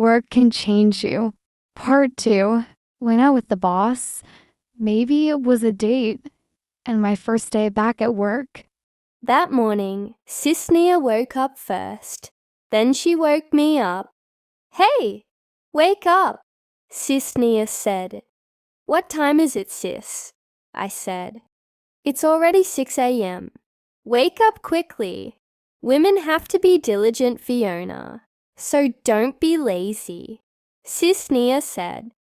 Work can change you. Part 2. Went out with the boss. Maybe it was a date. And my first day back at work. That morning, Sis Nia woke up first. Then she woke me up. "Hey, wake up," Sis Nia said. "What time is it, sis?" I said. "It's already 6 a.m. Wake up quickly. Women have to be diligent, Fiona. So don't be lazy," Sis Nia said.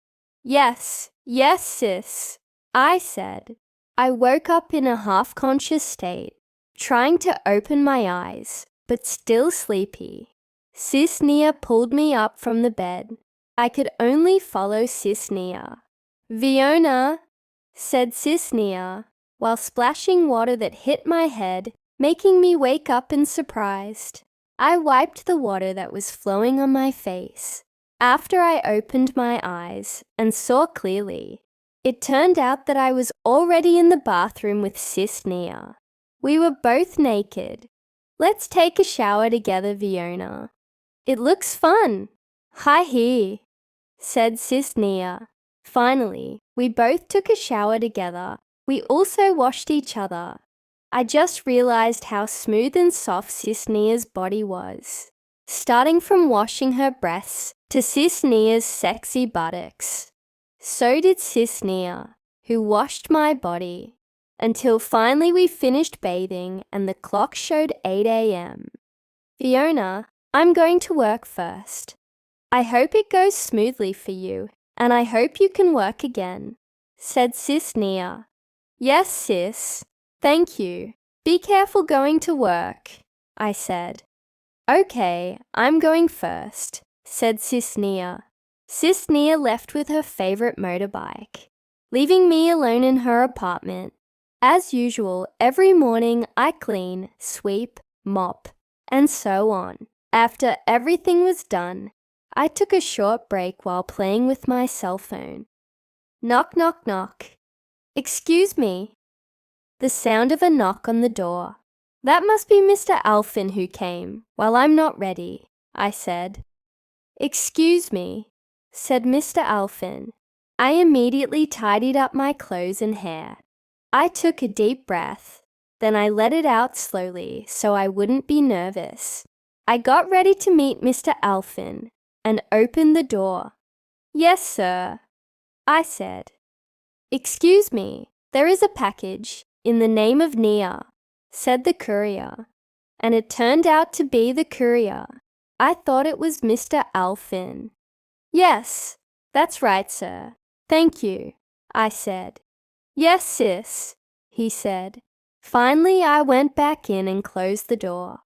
Yes, sis," I said. I woke up in a half-conscious state, trying to open my eyes, but still sleepy. Sis Nia pulled me up from the bed. I could only follow Sis Nia. "Fiona," said Sis Nia, while splashing water that hit my head, making me wake up in surprise. I wiped the water that was flowing on my face. After I opened my eyes and saw clearly, it turned out that I was already in the bathroom with Sis Nia. We were both naked. "Let's take a shower together, Fiona. It looks fun." "Hi here," said Sis Nia. Finally, we both took a shower together. We also washed each other. I just realized how smooth and soft Sis Nia's body was, starting from washing her breasts to Sis Nia's sexy buttocks. So did Sis Nia, who washed my body, until finally we finished bathing and the clock showed 8 a.m. "Fiona, I'm going to work first. I hope it goes smoothly for you, and I hope you can work again," said Sis Nia. "Yes, sis. Thank you. Be careful going to work," I said. "Okay, I'm going first," said Sis Nia. Sis Nia left with her favorite motorbike, leaving me alone in her apartment. As usual, every morning I clean, sweep, mop, and so on. After everything was done, I took a short break while playing with my cell phone. Knock, knock, knock. "Excuse me." The sound of a knock on the door. "That must be Mr. Alfin who came while I'm not ready," I said. "Excuse me," said Mr. Alfin. I immediately tidied up my clothes and hair. I took a deep breath. Then I let it out slowly so I wouldn't be nervous. I got ready to meet Mr. Alfin and opened the door. "Yes, sir," I said. "Excuse me, there is a package in the name of Nia," said the courier. And it turned out to be the courier. I thought it was Mr. Alfin. "Yes, that's right, sir. Thank you," I said. "Yes, sis," he said. Finally, I went back in and closed the door.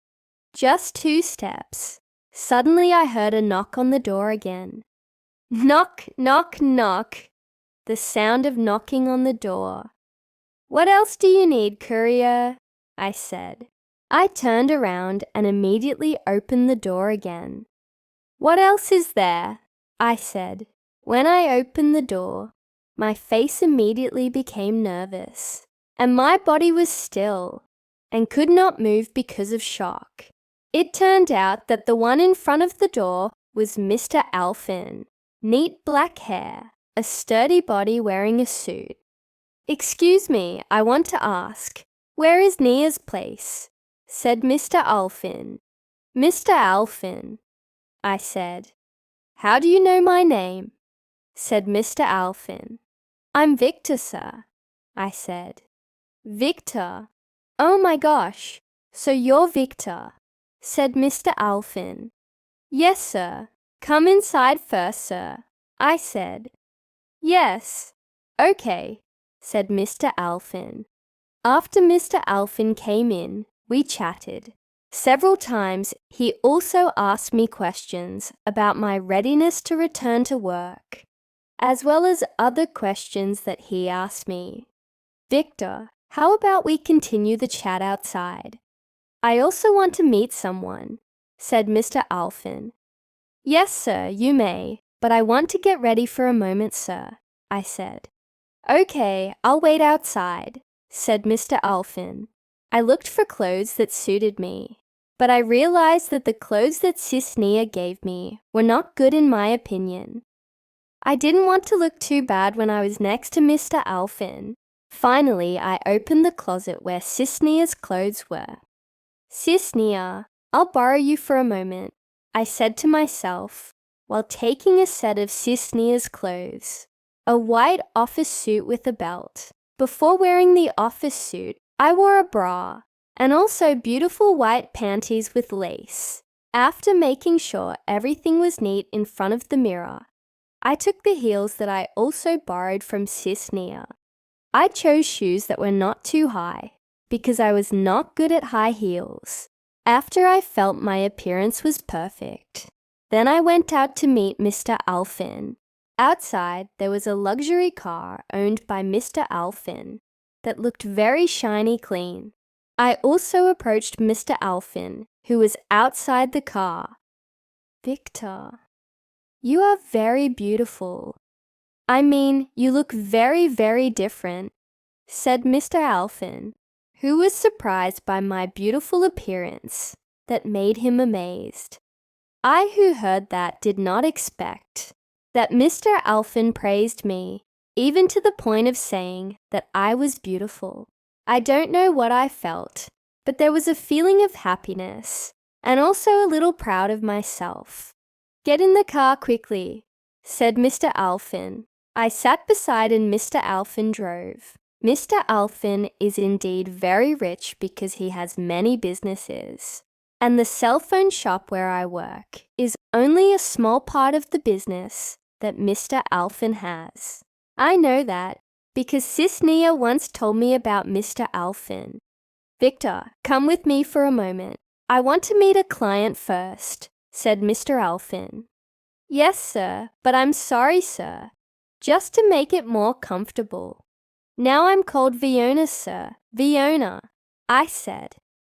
Just 2 steps. Suddenly, I heard a knock on the door again. Knock, knock, knock. The sound of knocking on the door. "What else do you need, courier?" I said. I turned around and immediately opened the door again. "What else is there?" I said. When I opened the door, my face immediately became nervous, and my body was still and could not move because of shock. It turned out that the one in front of the door was Mr. Alfin. Neat black hair, a sturdy body wearing a suit. "Excuse me, I want to ask, where is Nia's place?" said Mr. Alfin. "Mr. Alfin," I said. "How do you know my name?" said Mr. Alfin. "I'm Victor, sir," I said. "Victor? Oh my gosh, so you're Victor," said Mr. Alfin. "Yes, sir. Come inside first, sir," I said. "Yes. Okay," said Mr. Alfin. After Mr. Alfin came in, we chatted. Several times, he also asked me questions about my readiness to return to work, as well as other questions that he asked me. "Victor, how about we continue the chat outside? I also want to meet someone," said Mr. Alfin. "Yes, sir, you may, but I want to get ready for a moment, sir," I said. "Okay, I'll wait outside," said Mr. Alfin. I looked for clothes that suited me. but I realized that the clothes that Sis Nia gave me were not good in my opinion. I didn't want to look too bad when I was next to Mr. Alfin. Finally, I opened the closet where Sis Nia's clothes were. Sis Nia, I'll borrow you for a moment, I said to myself, while taking a set of Sis Nia's clothes, a white office suit with a belt. Before wearing the office suit, I wore a bra, and also beautiful white panties with lace. After making sure everything was neat in front of the mirror, I took the heels that I also borrowed from Sis Nia. I chose shoes that were not too high, because I was not good at high heels. After I felt my appearance was perfect, then I went out to meet Mr. Alfin. Outside, there was a luxury car owned by Mr. Alfin that looked very shiny clean. I also approached Mr. Alfin, who was outside the car. Victor, you are very beautiful. I mean, you look very, very different, said Mr. Alfin, who was surprised by my beautiful appearance that made him amazed. I, who heard that, did not expect that Mr. Alfin praised me, even to the point of saying that I was beautiful. I don't know what I felt, but there was a feeling of happiness, and also a little proud of myself. Get in the car quickly, said Mr. Alfin. I sat beside and Mr. Alfin drove. Mr. Alfin is indeed very rich because he has many businesses, and the cell phone shop where I work is only a small part of the business that Mr. Alfin has. I know that because Sis Nia once told me about Mr. Alfin. Victor, come with me for a moment. I want to meet a client first, said Mr. Alfin. Yes, sir, but I'm sorry, sir. Just to make it more comfortable. Now I'm called Fiona, sir. Fiona, I said.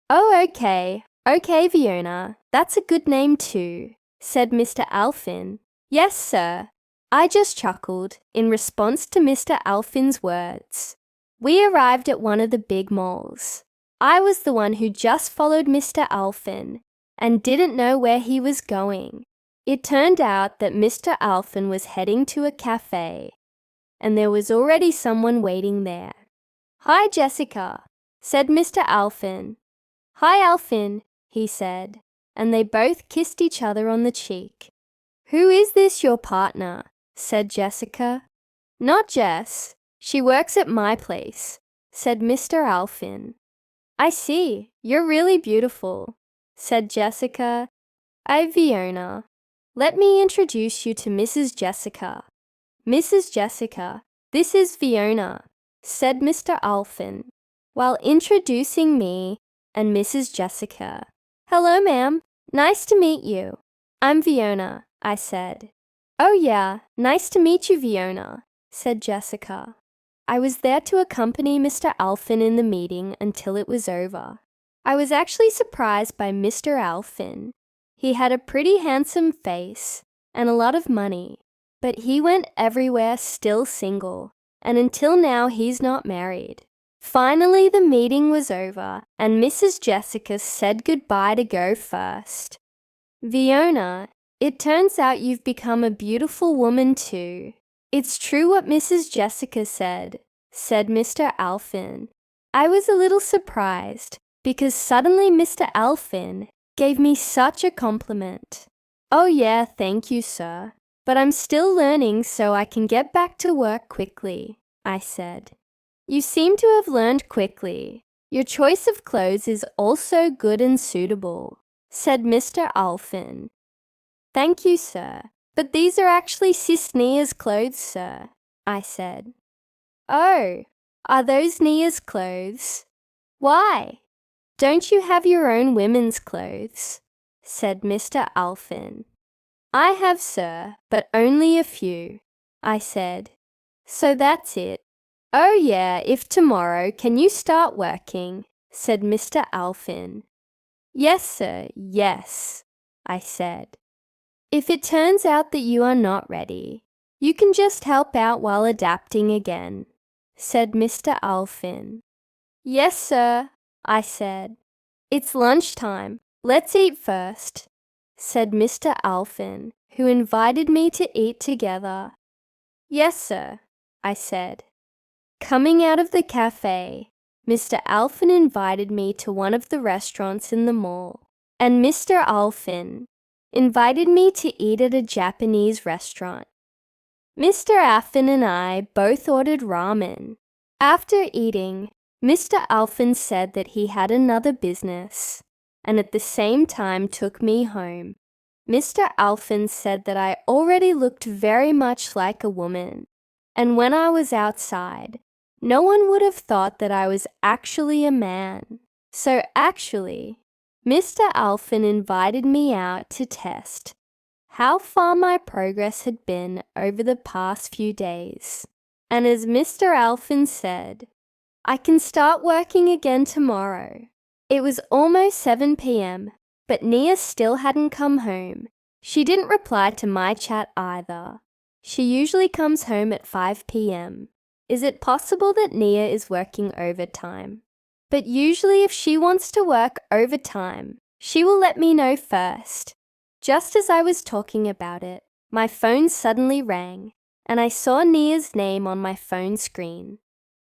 Oh, okay. Okay, Fiona. That's a good name too, said Mr. Alfin. Yes, sir. I just chuckled in response to Mr. Alfin's words. We arrived at one of the big malls. I was the one who just followed Mr. Alfin and didn't know where he was going. It turned out that Mr. Alfin was heading to a cafe, and there was already someone waiting there. Hi, Jessica, said Mr. Alfin. Hi, Alfin, he said, and they both kissed each other on the cheek. Who is this, your partner? Said Jessica. Not Jess. She works at my place, said Mr. Alfin. I see. You're really beautiful, said Jessica. I'm Fiona. Let me introduce you to Mrs. Jessica. Mrs. Jessica, this is Fiona, said Mr. Alfin, while introducing me and Mrs. Jessica. Hello, ma'am. Nice to meet you. I'm Fiona, I said. Oh yeah, nice to meet you, Fiona, said Jessica. I was there to accompany Mr. Alfin in the meeting until it was over. I was actually surprised by Mr. Alfin. He had a pretty handsome face and a lot of money, but he went everywhere still single, and until now he's not married. Finally, the meeting was over, and Mrs. Jessica said goodbye to go first. Fiona, it turns out you've become a beautiful woman too. It's true what Mrs. Jessica said Mr. Alfin. I was a little surprised because suddenly Mr. Alfin gave me such a compliment. Oh yeah, thank you, sir. But I'm still learning so I can get back to work quickly, I said. You seem to have learned quickly. Your choice of clothes is also good and suitable, said Mr. Alfin. Thank you, sir. But these are actually Sis Nia's clothes, sir, I said. Oh, are those Nia's clothes? Why? Don't you have your own women's clothes? Said Mr. Alfin. I have, sir, but only a few, I said. So that's it. Oh yeah, if tomorrow can you start working? Said Mr. Alfin. Yes, sir, yes, I said. If it turns out that you are not ready, you can just help out while adapting again, said Mr. Alfin. Yes, sir, I said. It's lunchtime. Let's eat first, said Mr. Alfin, who invited me to eat together. Yes, sir, I said. Coming out of the cafe, Mr. Alfin invited me to one of the restaurants in the mall, and Mr. Alfin invited me to eat at a Japanese restaurant. Mr. Alfin and I both ordered ramen. After eating, Mr. Alfin said that he had another business, and at the same time took me home. Mr. Alfin said that I already looked very much like a woman, and when I was outside, no one would have thought that I was actually a man. So actually, Mr. Alfin invited me out to test how far my progress had been over the past few days. And as Mr. Alfin said, I can start working again tomorrow. It was almost 7 p.m., but Nia still hadn't come home. She didn't reply to my chat either. She usually comes home at 5 p.m. Is it possible that Nia is working overtime? But usually if she wants to work overtime, she will let me know first. Just as I was talking about it, my phone suddenly rang, and I saw Nia's name on my phone screen.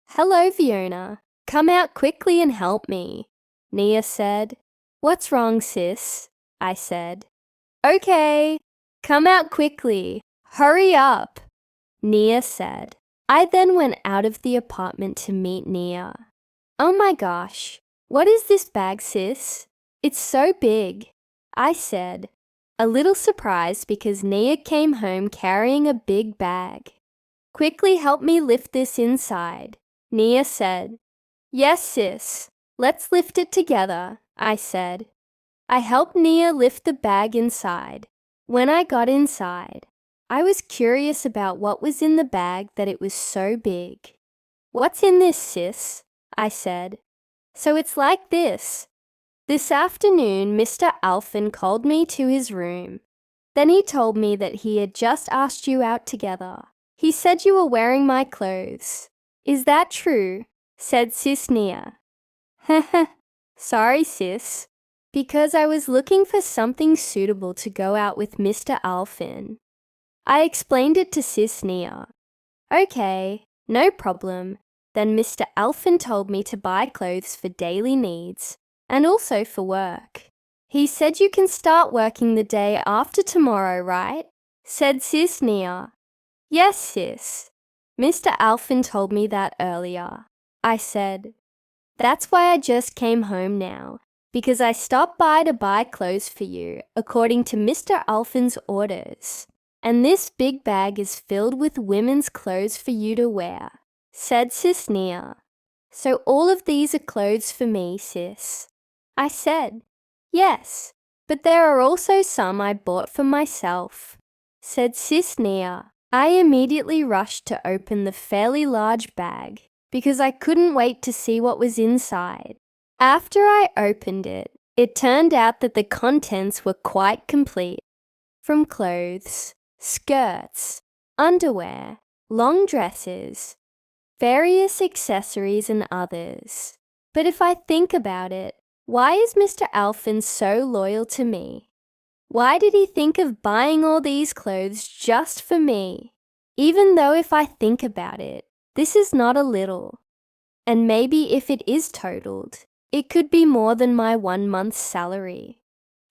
Hello, Fiona. Come out quickly and help me, Nia said. What's wrong, sis? I said. Okay, come out quickly. Hurry up, Nia said. I then went out of the apartment to meet Nia. Oh my gosh, what is this bag, sis? It's so big, I said, a little surprised because Nia came home carrying a big bag. Quickly help me lift this inside, Nia said. Yes, sis, let's lift it together, I said. I helped Nia lift the bag inside. When I got inside, I was curious about what was in the bag that it was so big. What's in this, sis? I said. So it's like this. This afternoon, Mr. Alfin called me to his room. Then he told me that he had just asked you out together. He said you were wearing my clothes. Is that true? Said Sis Nia. Heh. Sorry, sis. Because I was looking for something suitable to go out with Mr. Alfin. I explained it to Sis Nia. Okay, no problem. Then Mr. Alfin told me to buy clothes for daily needs and also for work. He said you can start working the day after tomorrow, right? Said Sis Nia. Yes, sis. Mr. Alfin told me that earlier. I said, that's why I just came home now, because I stopped by to buy clothes for you according to Mr. Alfin's orders. And this big bag is filled with women's clothes for you to wear, said Sis Nia. So all of these are clothes for me, sis. I said, yes, but there are also some I bought for myself, said Sis Nia. I immediately rushed to open the fairly large bag because I couldn't wait to see what was inside. After I opened it, it turned out that the contents were quite complete. From clothes, skirts, underwear, long dresses, various accessories and others. But if I think about it, why is Mr. Alfin so loyal to me? Why did he think of buying all these clothes just for me? Even though if I think about it, this is not a little. And maybe if it is totaled, it could be more than my 1 month's salary.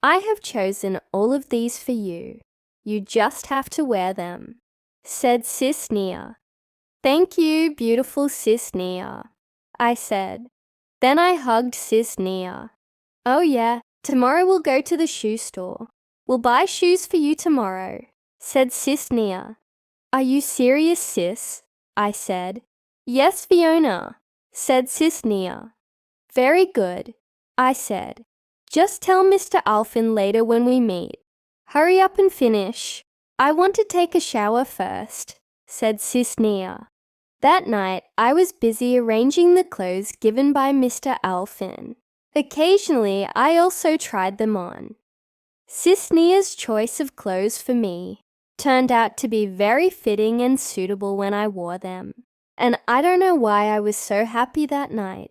I have chosen all of these for you. You just have to wear them, said Sis Nia. Thank you, beautiful Sis Nia, I said. Then I hugged Sis Nia. Oh yeah, tomorrow we'll go to the shoe store. We'll buy shoes for you tomorrow, said Sis Nia. Are you serious, sis? I said. Yes, Fiona, said Sis Nia. Very good, I said. Just tell Mr. Alfin later when we meet. Hurry up and finish. I want to take a shower first, said Sis Nia. That night, I was busy arranging the clothes given by Mr. Alfin. Occasionally, I also tried them on. Sis Nia's choice of clothes for me turned out to be very fitting and suitable when I wore them, and I don't know why I was so happy that night.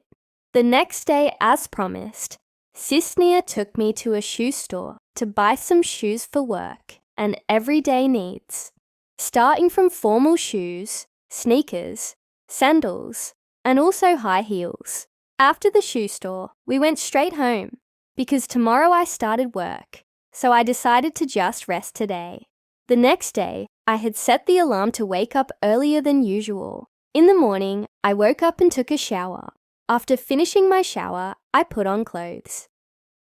The next day, as promised, Sis Nia took me to a shoe store to buy some shoes for work and everyday needs, starting from formal shoes, sneakers, sandals, and also high heels. After the shoe store, we went straight home because tomorrow I started work, so I decided to just rest today. The next day, I had set the alarm to wake up earlier than usual. In the morning, I woke up and took a shower. After finishing my shower, I put on clothes.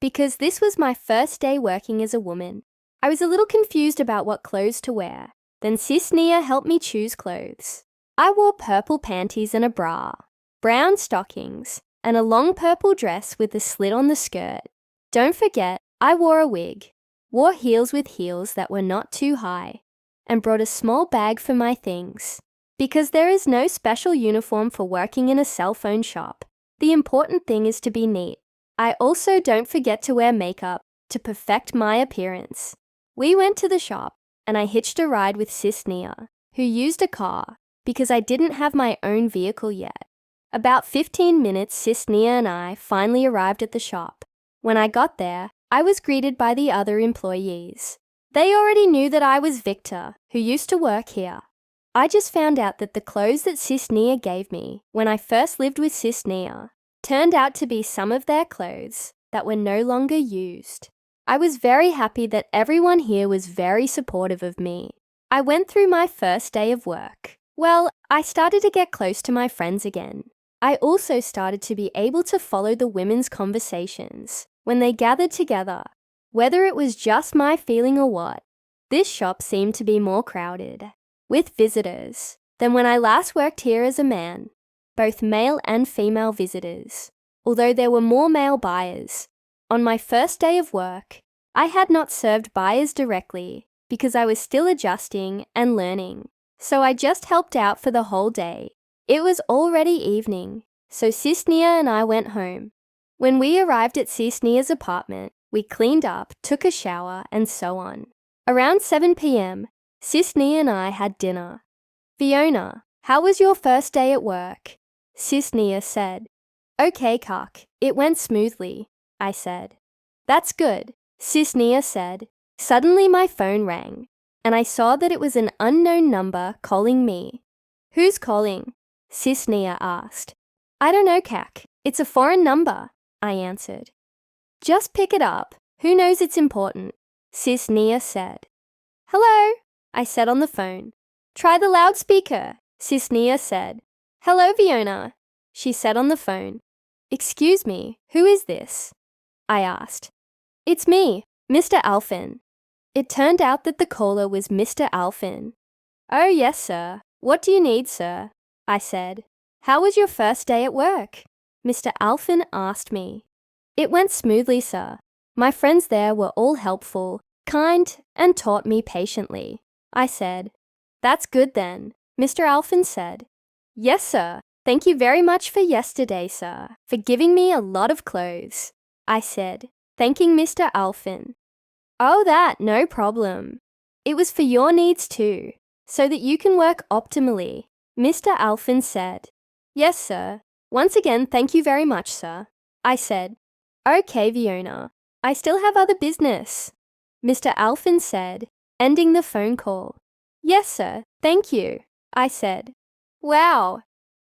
Because this was my first day working as a woman, I was a little confused about what clothes to wear. Then Sis Nia helped me choose clothes. I wore purple panties and a bra, brown stockings, and a long purple dress with a slit on the skirt. Don't forget, I wore a wig, wore heels with heels that were not too high, and brought a small bag for my things. Because there is no special uniform for working in a cell phone shop, the important thing is to be neat. I also don't forget to wear makeup to perfect my appearance. We went to the shop, and I hitched a ride with Sis Nia, who used a car because I didn't have my own vehicle yet. About 15 minutes, Sis Nia and I finally arrived at the shop. When I got there, I was greeted by the other employees. They already knew that I was Victor, who used to work here. I just found out that the clothes that Sis Nia gave me when I first lived with Sis Nia turned out to be some of their clothes that were no longer used. I was very happy that everyone here was very supportive of me. I went through my first day of work. Well, I started to get close to my friends again. I also started to be able to follow the women's conversations when they gathered together, whether it was just my feeling or what. This shop seemed to be more crowded, with visitors, than when I last worked here as a man, both male and female visitors, although there were more male buyers. On my first day of work, I had not served buyers directly because I was still adjusting and learning, so I just helped out for the whole day. It was already evening, so Sis Nia and I went home. When we arrived at Sis Nia's apartment, we cleaned up, took a shower, and so on. Around 7 p.m., Sis Nia and I had dinner. "Fiona, how was your first day at work?" Sis Nia said. "Okay, Cuck, it went smoothly," I said. "That's good," Sis Nia said. Suddenly my phone rang, and I saw that it was an unknown number calling me. "Who's calling?" Sis Nia asked. "I don't know, Cuck. It's a foreign number," I answered. "Just pick it up. Who knows it's important?" Sis Nia said. "Hello," I said on the phone. "Try the loudspeaker," Sis Nia said. "Hello, Fiona," she said on the phone. "Excuse me, who is this?" I asked. "It's me, Mr. Alfin." It turned out that the caller was Mr. Alfin. "Oh, yes, sir. What do you need, sir?" I said. "How was your first day at work?" Mr. Alfin asked me. "It went smoothly, sir. My friends there were all helpful, kind, and taught me patiently," I said. "That's good then," Mr. Alfin said. "Yes, sir. Thank you very much for yesterday, sir, for giving me a lot of clothes," I said, thanking Mr. Alfin. "Oh, no problem. It was for your needs too, so that you can work optimally," Mr. Alfin said. "Yes, sir. Once again, thank you very much, sir," I said. "Okay, Fiona. I still have other business," Mr. Alfin said, ending the phone call. "Yes, sir. Thank you," I said. "Wow,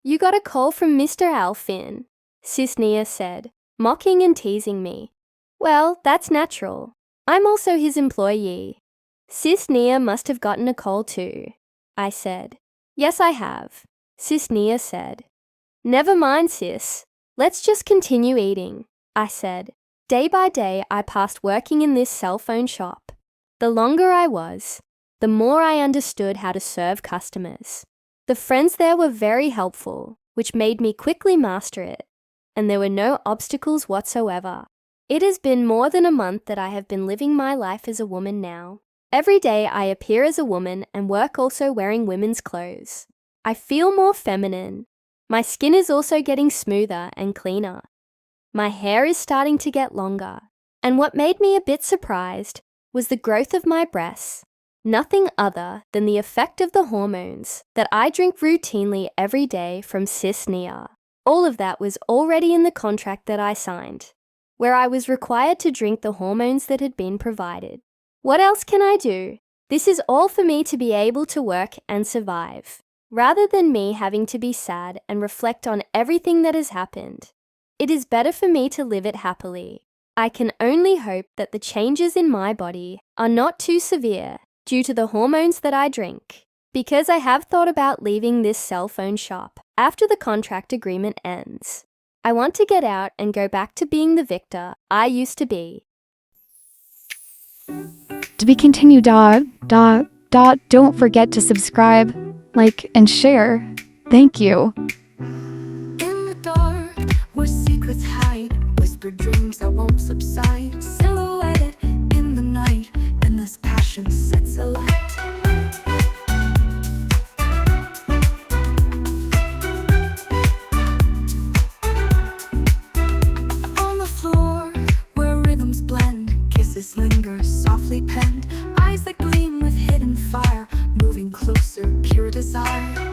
you got a call from Mr. Alfin," Sis Nia said, mocking and teasing me. "Well, that's natural. I'm also his employee." "Sis Nia must have gotten a call too," I said. "Yes, I have," Sis Nia said. "Never mind, sis. Let's just continue eating," I said. Day by day, I passed working in this cell phone shop. The longer I was, the more I understood how to serve customers. The friends there were very helpful, which made me quickly master it, and there were no obstacles whatsoever. It has been more than a month that I have been living my life as a woman now. Every day I appear as a woman and work also wearing women's clothes. I feel more feminine. My skin is also getting smoother and cleaner. My hair is starting to get longer. And what made me a bit surprised was the growth of my breasts. Nothing other than the effect of the hormones that I drink routinely every day from Sis Nia. All of that was already in the contract that I signed. where I was required to drink the hormones that had been provided. What else can I do? This is all for me to be able to work and survive, rather than me having to be sad and reflect on everything that has happened. It is better for me to live it happily. I can only hope that the changes in my body are not too severe due to the hormones that I drink, because I have thought about leaving this cell phone shop after the contract agreement ends. I want to get out and go back to being the Victor I used to be. To be continued, don't forget to subscribe, like, and share. Thank you. In the dark, where secrets hide, whispered dreams that won't subside, silhouetted in the night, endless passion sets alight. On the floor, where rhythms blend, kisses linger, softly penned, eyes that gleam with hidden fire, moving closer, pure desire.